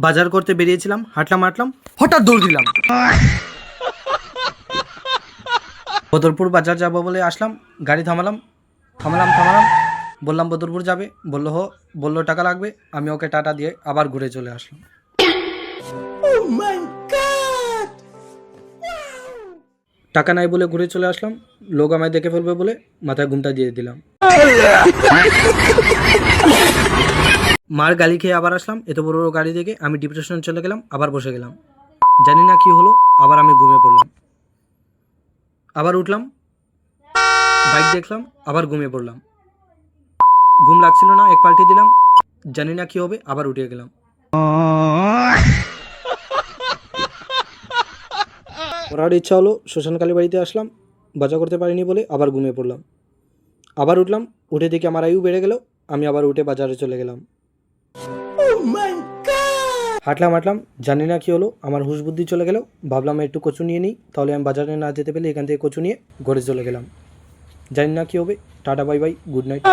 বাজার করতে বেরিয়েছিলাম, হাঁটলাম হাঁটলাম, হঠাৎ দৌড় দিলাম। বদরপুর বাজার যাব বলে আসলাম, গাড়ি থামালাম, বললাম বদরপুর যাবে, বললো টাকা লাগবে। আমি ওকে টাটা দিয়ে আবার ঘুরে চলে আসলাম। টাকা নাই বলে ঘুরে চলে আসলাম, লোক আমায় দেখে ফেলবে বলে মাথায় ঘুমটা দিয়ে দিলাম। মার গালি খেয়ে আবার আসলাম, এত বড় বড় গাড়ি দেখে আমি ডিপ্রেশন চলে গেলাম, আবার বসে গেলাম। জানি না কি হলো, আবার আমি ঘুমিয়ে পড়লাম। আবার উঠলাম, বাইক দেখলাম, আবার ঘুমিয়ে পড়লাম। ঘুম লাগছিল না, এক পাল্টি দিলাম, জানি না কি হবে, আবার উঠে গেলাম। পড়ার ইচ্ছা হলো, শ্মশানকালী বাড়িতে আসলাম, বাজার করতে পারিনি বলে আবার ঘুমিয়ে পড়লাম। আবার উঠলাম, উঠে দেখি আমার আয়ু বেড়ে গেল, আমি আবার উঠে বাজারে চলে গেলাম। হাঁটলাম, জানি না কি হলো, আমার হুশ বুদ্ধি চলে গেল। ভাবলাম একটু কচু নিয়ে নিই, তাহলে আমি বাজারে না যেতে পেলে এখান থেকে কচু নিয়ে ঘরে চলে গেলাম। জানি না কি হবে, tata bye bye, good night.